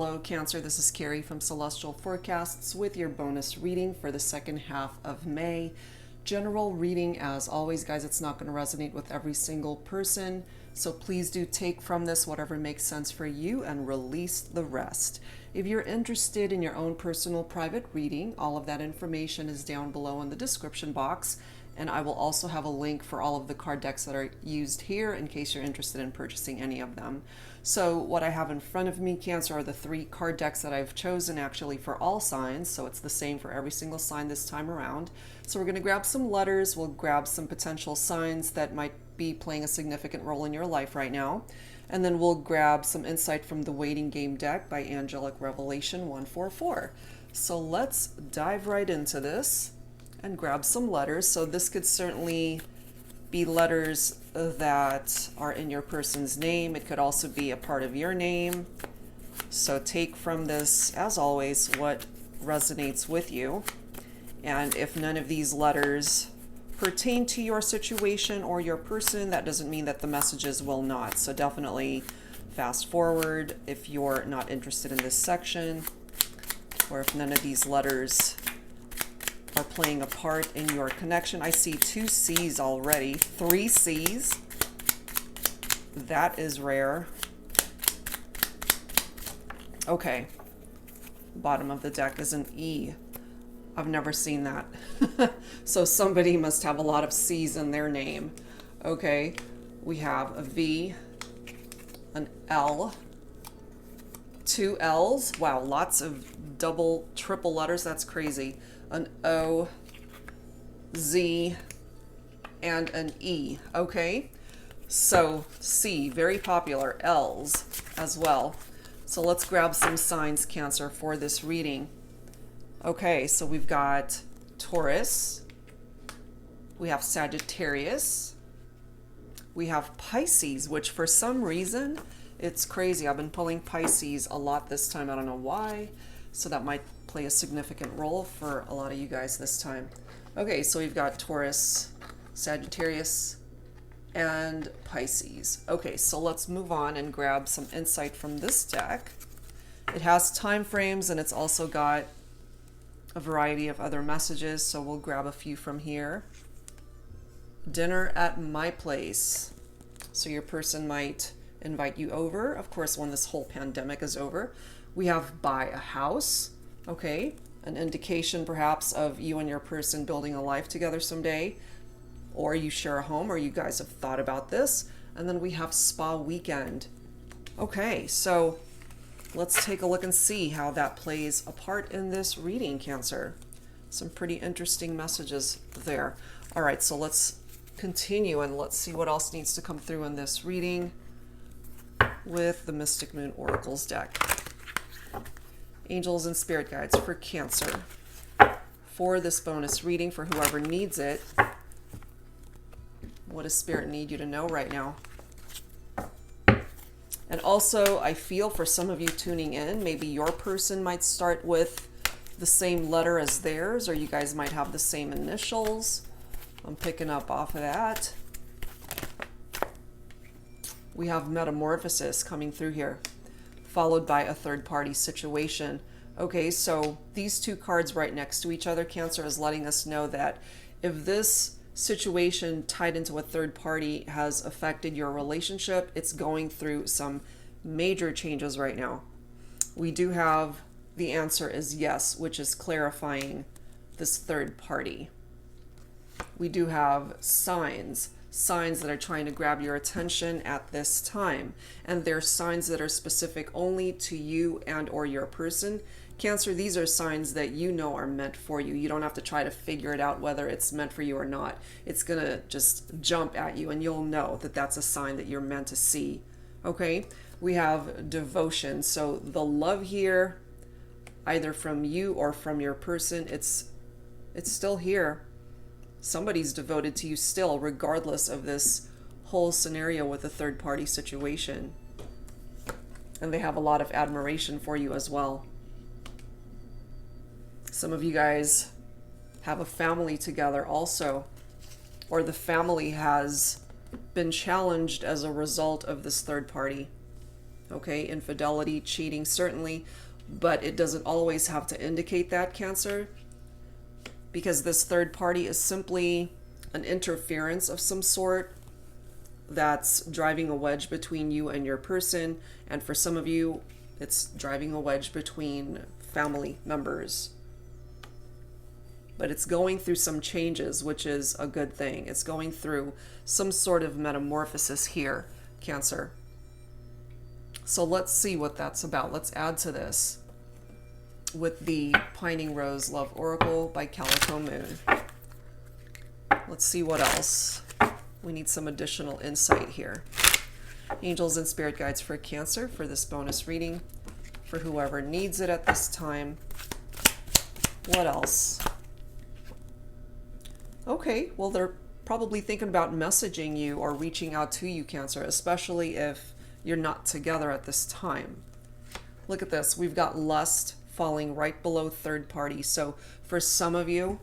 Hello Cancer, this is Carrie from Celestial Forecasts with your bonus reading for the second half of May. General reading, as always guys, it's not going to resonate with every single person, so please do take from this whatever makes sense for you and release the rest. If you're interested in your own personal private reading, all of that information is down below in the description box, and I will also have a link for all of the card decks that are used here in case you're interested in purchasing any of them. So what I have in front of me, Cancer, are the 3 card decks that I've chosen actually for all signs, so it's the same for every single sign this time around. So we're going to grab some letters, we'll grab some potential signs that might be playing a significant role in your life right now, and then we'll grab some insight from the Waiting Game deck by Angelic Revelation 144. So let's dive right into this and grab some letters. So this could certainly be letters that are in your person's name. It could also be a part of your name. So take from this, as always, what resonates with you. And if none of these letters pertain to your situation or your person, that doesn't mean that the messages will not. So definitely fast forward if you're not interested in this section, or if none of these letters are playing a part in your connection. I see 2 C's already, 3 C's. That is rare. Okay, bottom of the deck is an E. I've never seen that. So somebody must have a lot of C's in their name. Okay, we have a V, an L, 2 L's. Wow, lots of double, triple letters. That's crazy. An O, Z, and an E. Okay, so C, very popular. L's as well. So let's grab some signs, Cancer, for this reading. Okay, so we've got Taurus, we have Sagittarius, we have Pisces, which for some reason, it's crazy. I've been pulling Pisces a lot this time. I don't know why. So that might play a significant role for a lot of you guys this time. Okay, so we've got Taurus, Sagittarius, and Pisces. Okay, so let's move on and grab some insight from this deck. It has time frames and it's also got a variety of other messages, so we'll grab a few from here. Dinner at my place. So your person might invite you over, of course, when this whole pandemic is over. We have buy a house. Okay, an indication perhaps of you and your person building a life together someday, or you share a home, or you guys have thought about this. And then we have spa weekend. Okay, so let's take a look and see how that plays a part in this reading, Cancer. Some pretty interesting messages there. All right, so let's continue and let's see what else needs to come through in this reading with the Mystic Moon Oracles deck. Angels and Spirit Guides for Cancer. For this bonus reading, for whoever needs it, what does Spirit need you to know right now? And also, I feel for some of you tuning in, maybe your person might start with the same letter as theirs, or you guys might have the same initials. I'm picking up off of that. We have Metamorphosis coming through here, followed by a third-party situation. Okay, so these 2 cards right next to each other, Cancer, is letting us know that if this situation tied into a third party has affected your relationship, it's going through some major changes right now. We do have the answer is yes, which is clarifying this third party. We do have signs that are trying to grab your attention at this time, and they're signs that are specific only to you and or your person. Cancer, these are signs that you know are meant for you. You don't have to try to figure it out whether it's meant for you or not. It's gonna just jump at you and you'll know that that's a sign that you're meant to see. Okay, we have devotion. So the love here, either from you or from your person, it's still here. Somebody's devoted to you still, regardless of this whole scenario with a third-party situation. And they have a lot of admiration for you as well. Some of you guys have a family together also, or the family has been challenged as a result of this third party. Okay, infidelity, cheating, certainly, but it doesn't always have to indicate that, Cancer, because this third party is simply an interference of some sort that's driving a wedge between you and your person. And for some of you, it's driving a wedge between family members. But it's going through some changes, which is a good thing. It's going through some sort of metamorphosis here, Cancer. So let's see what that's about. Let's add to this with the Pining Rose Love Oracle by Calico Moon. Let's see what else. We need some additional insight here. Angels and spirit guides for Cancer for this bonus reading, for whoever needs it at this time. What else? Okay, well, they're probably thinking about messaging you or reaching out to you, Cancer, especially if you're not together at this time. Look at this. We've got lust falling right below third party. So for some of you,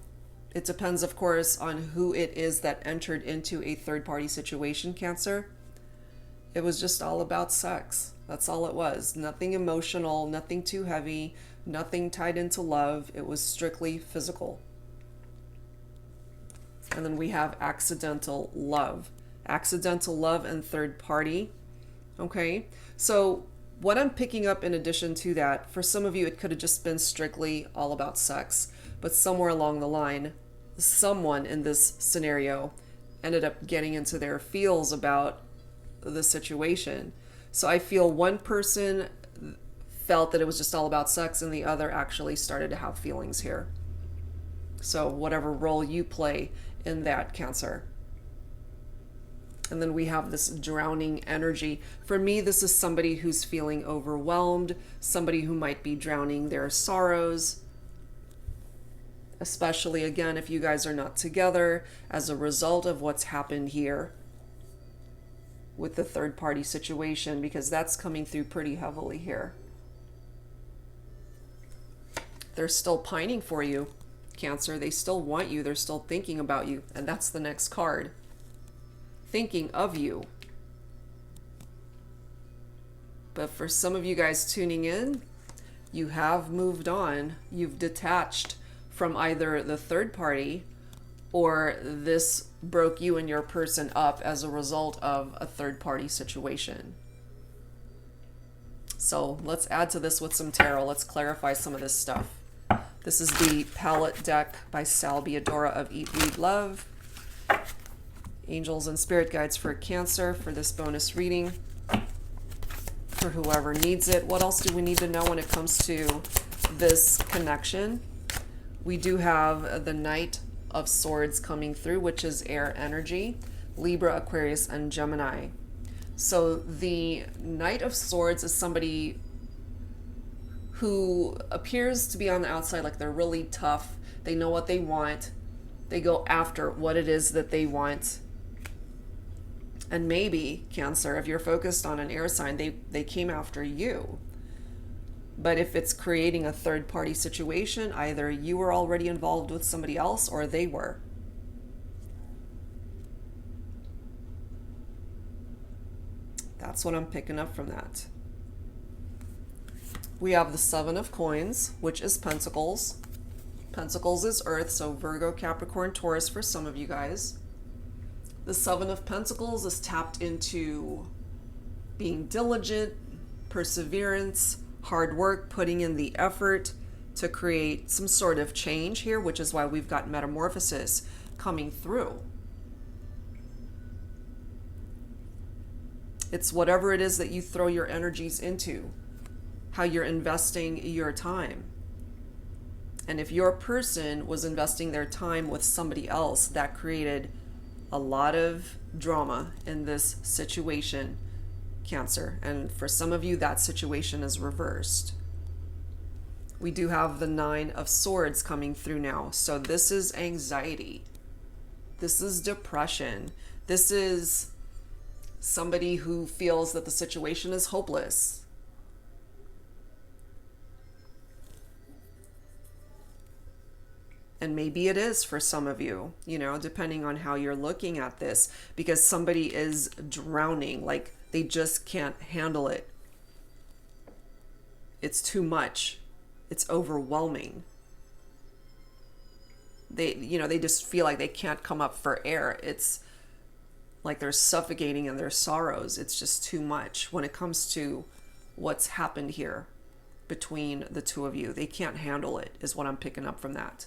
it depends, of course, on who it is that entered into a third party situation, Cancer. It was just all about sex. That's all it was. Nothing emotional, nothing too heavy, nothing tied into love. It was strictly physical. And then we have accidental love. Accidental love and third party. Okay, so what I'm picking up in addition to that, for some of you, it could have just been strictly all about sex. But somewhere along the line, someone in this scenario ended up getting into their feels about the situation. So I feel one person felt that it was just all about sex and the other actually started to have feelings here. So whatever role you play in that, Cancer. And then we have this drowning energy. For me, this is somebody who's feeling overwhelmed, somebody who might be drowning their sorrows, especially, again, if you guys are not together as a result of what's happened here with the third party situation, because that's coming through pretty heavily here. They're still pining for you, Cancer. They still want you. They're still thinking about you. And that's the next card. Thinking of you. But for some of you guys tuning in, you have moved on. You've detached from either the third party or this broke you and your person up as a result of a third party situation. So let's add to this with some tarot. Let's clarify some of this stuff. This is the palette deck by Biadora of Eat, Read, Love. Angels and spirit guides for Cancer for this bonus reading, for whoever needs it. What else do we need to know when it comes to this connection? We do have the Knight of Swords coming through, which is air energy, Libra, Aquarius, and Gemini. So the Knight of Swords is somebody who appears to be on the outside like they're really tough. They know what they want. They go after what it is that they want. And maybe, Cancer, if you're focused on an air sign, they came after you. But if it's creating a third-party situation, either you were already involved with somebody else or they were. That's what I'm picking up from that. We have the Seven of Coins, which is Pentacles. Pentacles is Earth, so Virgo, Capricorn, Taurus for some of you guys. The Seven of Pentacles is tapped into being diligent, perseverance, hard work, putting in the effort to create some sort of change here, which is why we've got metamorphosis coming through. It's whatever it is that you throw your energies into, how you're investing your time. And if your person was investing their time with somebody else, that created a lot of drama in this situation, Cancer. And for some of you, that situation is reversed. We do have the Nine of Swords coming through now. So this is anxiety. This is depression. This is somebody who feels that the situation is hopeless. And maybe it is for some of you, you know, depending on how you're looking at this, because somebody is drowning, like they just can't handle it. it's too much. It's overwhelming. They just feel like they can't come up for air. It's like they're suffocating in their sorrows. It's just too much when it comes to what's happened here between the two of you. They can't handle it, is what I'm picking up from that.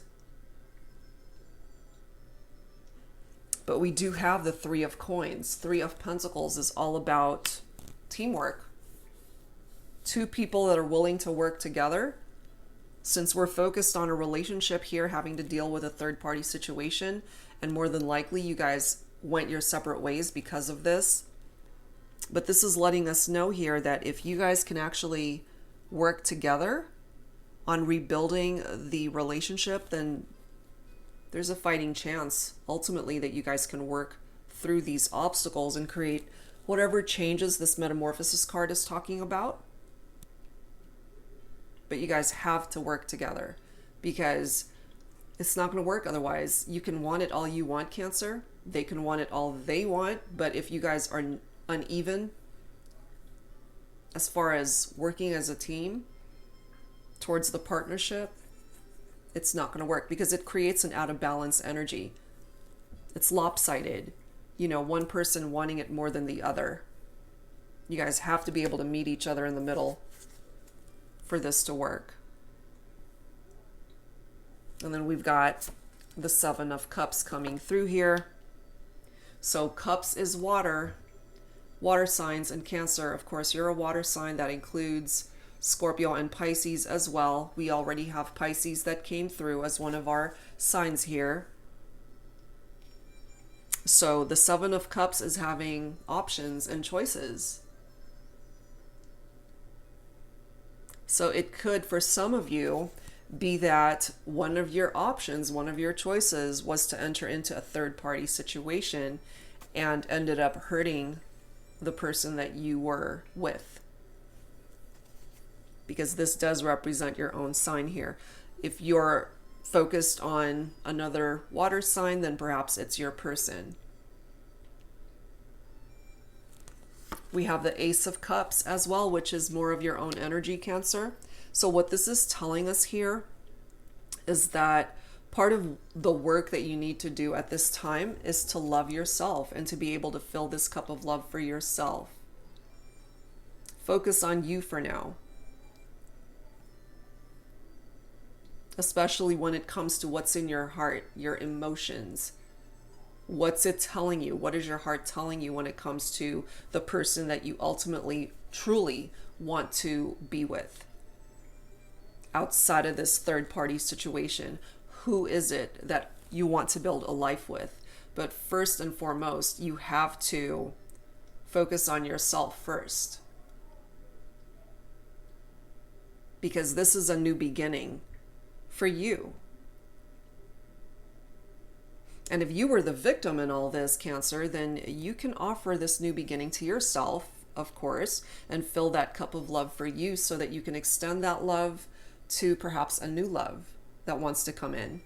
But we do have the Three of Coins. Three of Pentacles is all about teamwork. Two people that are willing to work together. Since we're focused on a relationship here, having to deal with a third-party situation, and more than likely you guys went your separate ways because of this. But this is letting us know here that if you guys can actually work together on rebuilding the relationship, then there's a fighting chance ultimately that you guys can work through these obstacles and create whatever changes this Metamorphosis card is talking about. But you guys have to work together, because it's not going to work otherwise. You can want it all you want, Cancer. They can want it all they want. But if you guys are uneven as far as working as a team towards the partnership, it's not going to work, because it creates an out of balance energy. It's lopsided. One person wanting it more than the other. You guys have to be able to meet each other in the middle for this to work. And then we've got the Seven of Cups coming through here. So Cups is water signs, and Cancer, of course, you're a water sign. That includes Scorpio and Pisces as well. We already have Pisces that came through as one of our signs here. So the Seven of Cups is having options and choices. So it could, for some of you, be that one of your options, one of your choices was to enter into a third-party situation and ended up hurting the person that you were with. Because this does represent your own sign here. If you're focused on another water sign, then perhaps it's your person. We have the Ace of Cups as well, which is more of your own energy, Cancer. So what this is telling us here is that part of the work that you need to do at this time is to love yourself and to be able to fill this cup of love for yourself. Focus on you for now. Especially when it comes to what's in your heart, your emotions. What's it telling you? What is your heart telling you when it comes to the person that you ultimately, truly want to be with? Outside of this third-party situation, who is it that you want to build a life with? But first and foremost, you have to focus on yourself first. Because this is a new beginning for you. And if you were the victim in all this, Cancer, then you can offer this new beginning to yourself, of course, and fill that cup of love for you so that you can extend that love to perhaps a new love that wants to come in.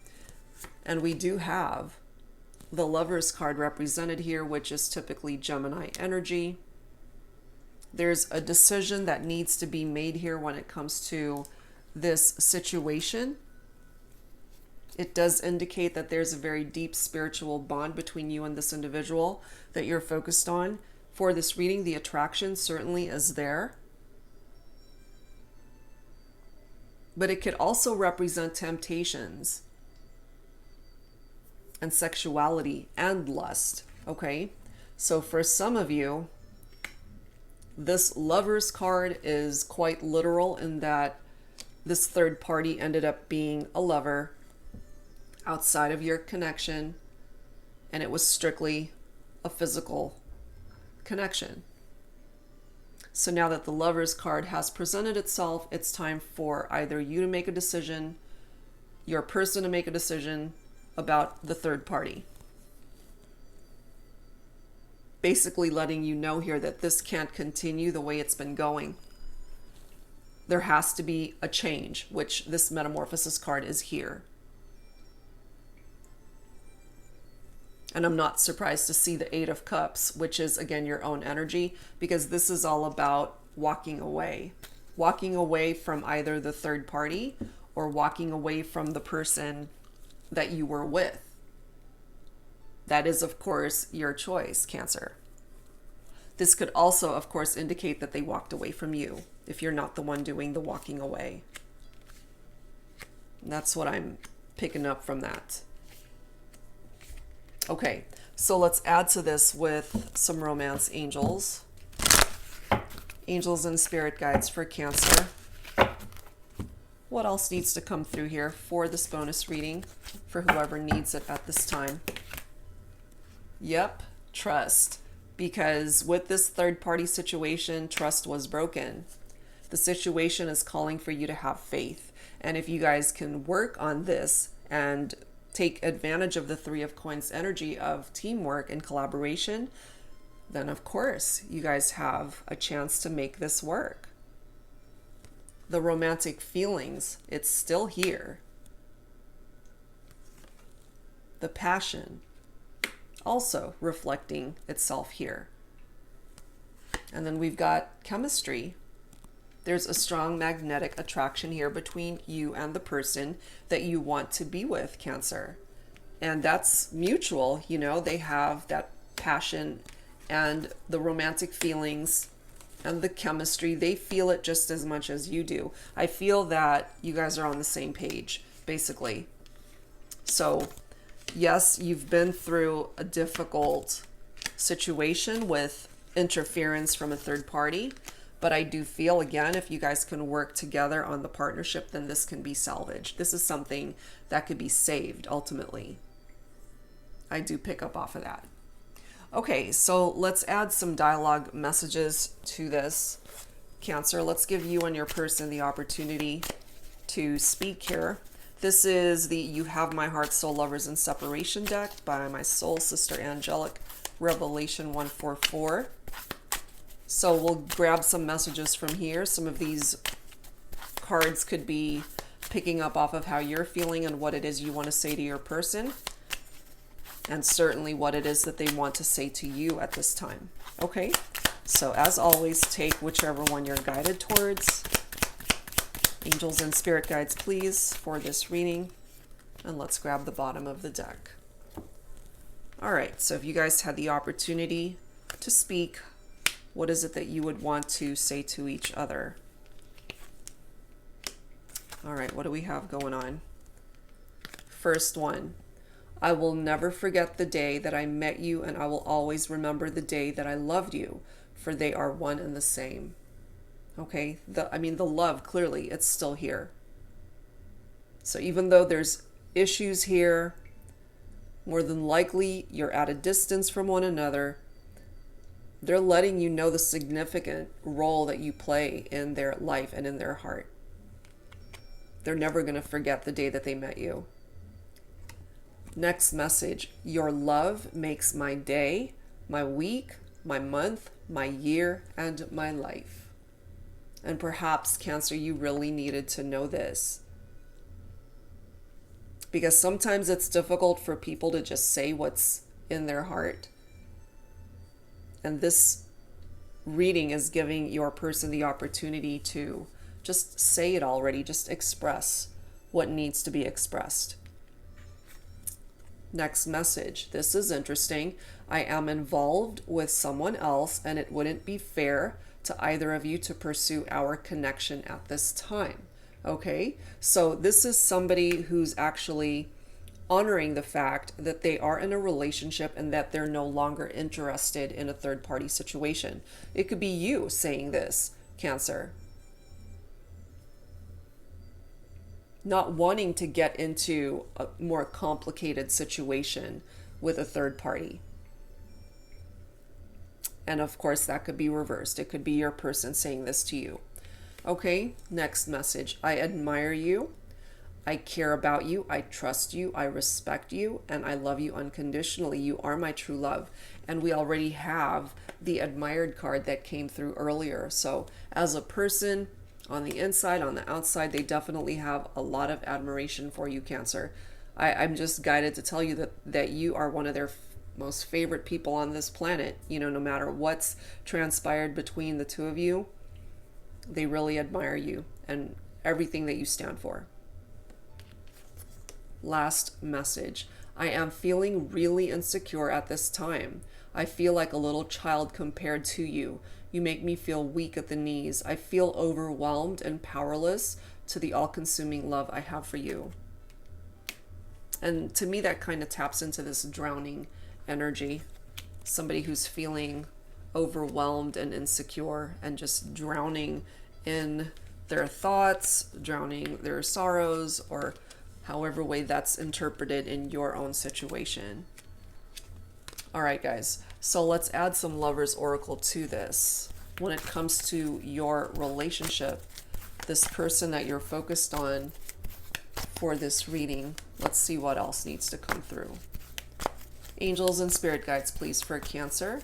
And we do have the Lovers card represented here, which is typically Gemini energy. There's a decision that needs to be made here when it comes to this situation. It does indicate that there's a very deep spiritual bond between you and this individual that you're focused on. For this reading, the attraction certainly is there. But it could also represent temptations and sexuality and lust, okay? So for some of you, this Lovers card is quite literal in that this third party ended up being a lover outside of your connection, and it was strictly a physical connection. So now that the Lovers card has presented itself, it's time for either you to make a decision, your person to make a decision about the third party. Basically letting you know here that this can't continue the way it's been going. There has to be a change, which this Metamorphosis card is here. And I'm not surprised to see the Eight of Cups, which is, again, your own energy, because this is all about walking away. walking away from either the third party or walking away from the person that you were with. That is, of course, your choice, Cancer. This could also, of course, indicate that they walked away from you if you're not the one doing the walking away. And that's what I'm picking up from that. Okay, so let's add to this with some romance angels. Angels and spirit guides for Cancer. What else needs to come through here for this bonus reading for whoever needs it at this time? Yep, trust. Because with this third party situation, trust was broken. The situation is calling for you to have faith. And if you guys can work on this and take advantage of the Three of Coins energy of teamwork and collaboration, then of course you guys have a chance to make this work. The romantic feelings, it's still here. The passion, also reflecting itself here. And then we've got chemistry. There's a strong magnetic attraction here between you and the person that you want to be with, Cancer. And that's mutual, you know, they have that passion and the romantic feelings and the chemistry. They feel it just as much as you do. I feel that you guys are on the same page, basically. So yes, you've been through a difficult situation with interference from a third party, but I do feel, again, if you guys can work together on the partnership, then this can be salvaged. This is something that could be saved, ultimately. I do pick up off of that. Okay, so let's add some dialogue messages to this, Cancer. Let's give you and your person the opportunity to speak here. This is the You Have My Heart, Soul Lovers in Separation deck by my soul sister Angelic Revelation 144. So we'll grab some messages from here. Some of these cards could be picking up off of how you're feeling and what it is you want to say to your person, and certainly what it is that they want to say to you at this time. Okay, so as always, take whichever one you're guided towards. Angels and spirit guides, please, for this reading. And let's grab the bottom of the deck. All right, so if you guys had the opportunity to speak, what is it that you would want to say to each other? All right, what do we have going on? First one. I will never forget the day that I met you, and I will always remember the day that I loved you, for they are one and the same. Okay, the love, clearly, it's still here. So even though there's issues here, more than likely you're at a distance from one another, they're letting you know the significant role that you play in their life and in their heart. They're never going to forget the day that they met you. Next message. Your love makes my day, my week, my month, my year, and my life. And perhaps, Cancer, you really needed to know this. Because sometimes it's difficult for people to just say what's in their heart. And this reading is giving your person the opportunity to just say it already, just express what needs to be expressed. Next message. This is interesting. I am involved with someone else, and it wouldn't be fair to either of you to pursue our connection at this time. Okay, so this is somebody who's actually honoring the fact that they are in a relationship and that they're no longer interested in a third-party situation. It could be you saying this, Cancer. Not wanting to get into a more complicated situation with a third party. And of course, that could be reversed. It could be your person saying this to you. Okay, next message. I admire you. I care about you. I trust you. I respect you. And I love you unconditionally. You are my true love. And we already have the admired card that came through earlier. So as a person, on the inside, on the outside, they definitely have a lot of admiration for you, Cancer. I'm just guided to tell you that you are one of their most favorite people on this planet. You know, no matter what's transpired between the two of you, They really admire you and everything that you stand for. Last message. I am feeling really insecure at this time. I feel like a little child compared to you. You make me feel weak at the knees. I feel overwhelmed and powerless to the all-consuming love I have for you. And to me, that kind of taps into this drowning energy. Somebody who's feeling overwhelmed and insecure and just drowning in their thoughts, drowning their sorrows, or however way that's interpreted in your own situation. All right, guys. So let's add some Lover's Oracle to this. When it comes to your relationship, this person that you're focused on for this reading, let's see what else needs to come through. Angels and spirit guides, please, for Cancer,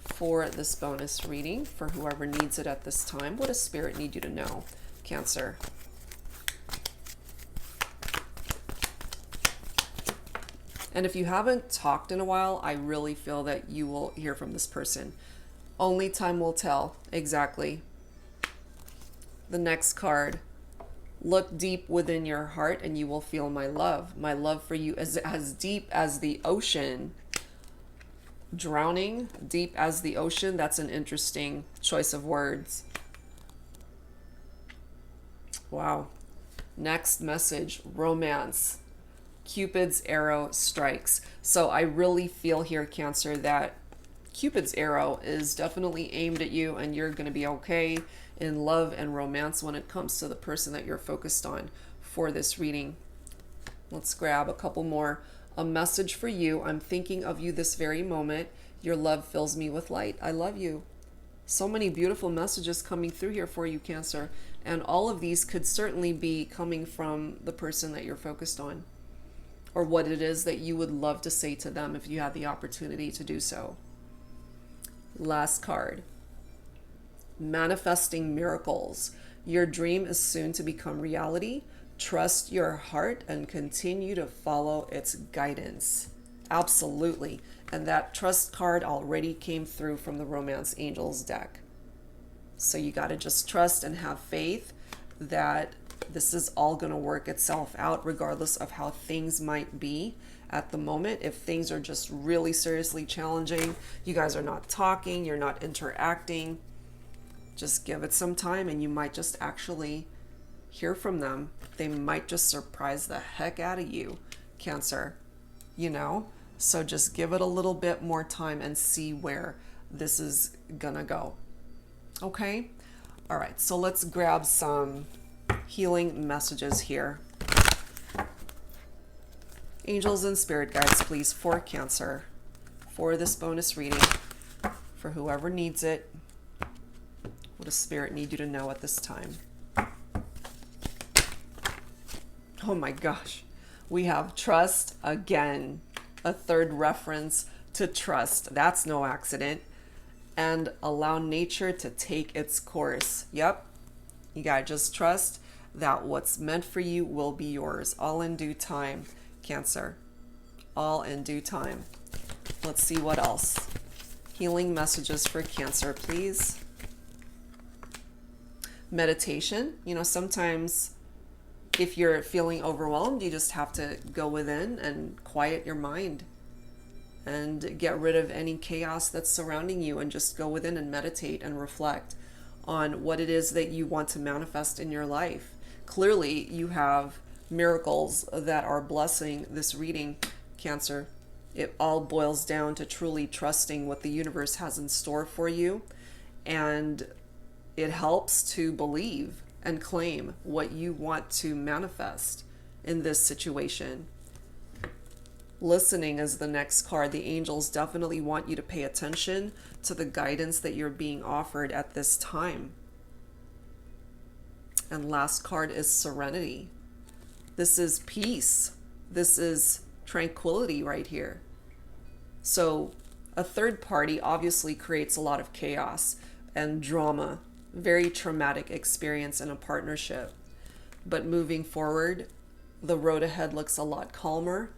for this bonus reading, for whoever needs it at this time. What does spirit need you to know, Cancer? And if you haven't talked in a while, I really feel that you will hear from this person. Only time will tell. Exactly. The next card. Look deep within your heart and you will feel my love. My love for you is as deep as the ocean. Drowning, deep as the ocean. That's an interesting choice of words. Wow. Next message. Romance. Cupid's arrow strikes. So I really feel here, Cancer, that Cupid's arrow is definitely aimed at you, and you're going to be okay in love and romance when it comes to the person that you're focused on for this reading. Let's grab a couple more. A message for you. I'm thinking of you this very moment. Your love fills me with light. I love you. So many beautiful messages coming through here for you, Cancer. And all of these could certainly be coming from the person that you're focused on, or what it is that you would love to say to them if you had the opportunity to do so. Last card. Manifesting miracles. Your dream is soon to become reality. Trust your heart and continue to follow its guidance. Absolutely. And that trust card already came through from the Romance Angels deck. So you got to just trust and have faith that this is all going to work itself out regardless of how things might be at the moment. If things are just really seriously challenging, you guys are not talking, you're not interacting, just give it some time and you might just actually hear from them. They might just surprise the heck out of you, Cancer, you know? So just give it a little bit more time and see where this is gonna go. Okay? All right, so let's grab some healing messages here. Angels and spirit guides, please, for Cancer, for this bonus reading, for whoever needs it. What does spirit need you to know at this time? Oh my gosh. We have trust again. A third reference to trust. That's no accident. And allow nature to take its course. Yep. You gotta just trust that what's meant for you will be yours. All in due time, Cancer. All in due time. Let's see what else. Healing messages for Cancer, please. Meditation. You know, sometimes if you're feeling overwhelmed, you just have to go within and quiet your mind and get rid of any chaos that's surrounding you and just go within and meditate and reflect on what it is that you want to manifest in your life. Clearly, you have miracles that are blessing this reading, Cancer. It all boils down to truly trusting what the universe has in store for you, and it helps to believe and claim what you want to manifest in this situation. Listening is the next card. The angels definitely want you to pay attention to the guidance that you're being offered at this time. And last card is serenity. This is peace. This is tranquility right here. So a third party obviously creates a lot of chaos and drama, very traumatic experience in a partnership. But moving forward, the road ahead looks a lot calmer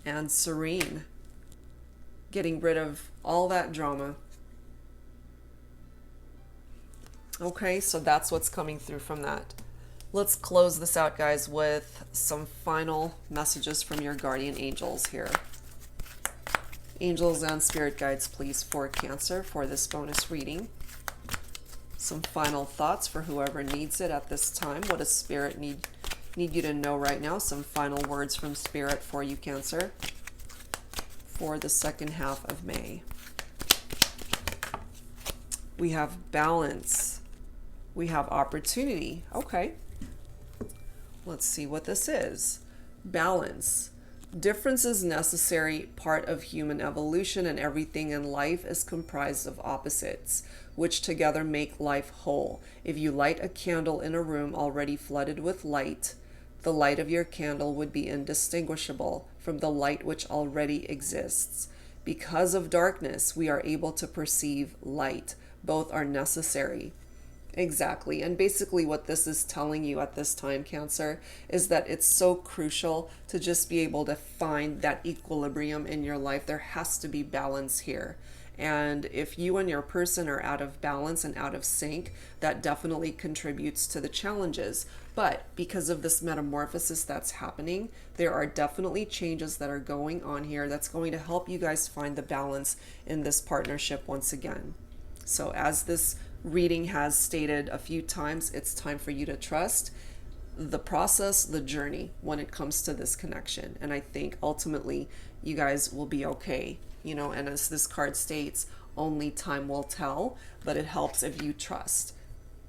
and serene. Getting rid of all that drama. Okay, so that's what's coming through from that. Let's close this out, guys, with some final messages from your guardian angels here. Angels and spirit guides, please, for Cancer for this bonus reading. Some final thoughts for whoever needs it at this time. What does Spirit need you to know right now? Some final words from Spirit for you, Cancer, for the second half of May. We have balance. We have opportunity. Okay. Let's see what this is. Balance. Difference is necessary, part of human evolution, and everything in life is comprised of opposites, which together make life whole. If you light a candle in a room already flooded with light, the light of your candle would be indistinguishable from the light which already exists. Because of darkness, we are able to perceive light. Both are necessary. Exactly. And basically what this is telling you at this time, Cancer, is that it's so crucial to just be able to find that equilibrium in your life. There has to be balance here. And if you and your person are out of balance and out of sync, that definitely contributes to the challenges. But because of this metamorphosis that's happening, there are definitely changes that are going on here that's going to help you guys find the balance in this partnership once again. So as this reading has stated a few times, it's time for you to trust the process, the journey when it comes to this connection. And I think ultimately you guys will be okay, you know, and as this card states, only time will tell, but it helps if you trust.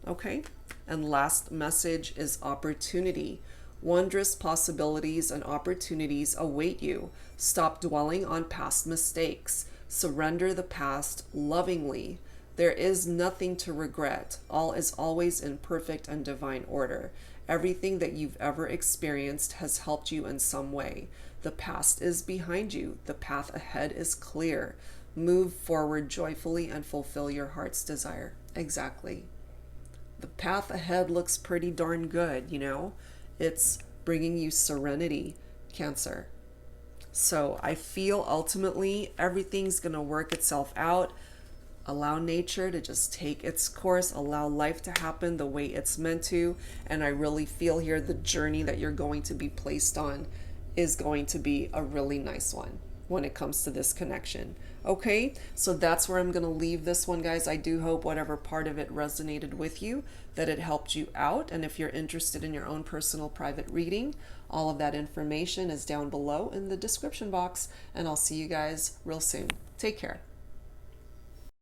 Okay. And last message is opportunity. Wondrous possibilities and opportunities await you. Stop dwelling on past mistakes. Surrender the past lovingly. There is nothing to regret. All is always in perfect and divine order. Everything that you've ever experienced has helped you in some way. The past is behind you. The path ahead is clear. Move forward joyfully and fulfill your heart's desire. Exactly. The path ahead looks pretty darn good, you know? It's bringing you serenity, Cancer. So I feel ultimately everything's going to work itself out. Allow nature to just take its course, allow life to happen the way it's meant to. And I really feel here the journey that you're going to be placed on is going to be a really nice one when it comes to this connection. Okay, so that's where I'm going to leave this one, guys. I do hope whatever part of it resonated with you, that it helped you out. And if you're interested in your own personal private reading, all of that information is down below in the description box. And I'll see you guys real soon. Take care.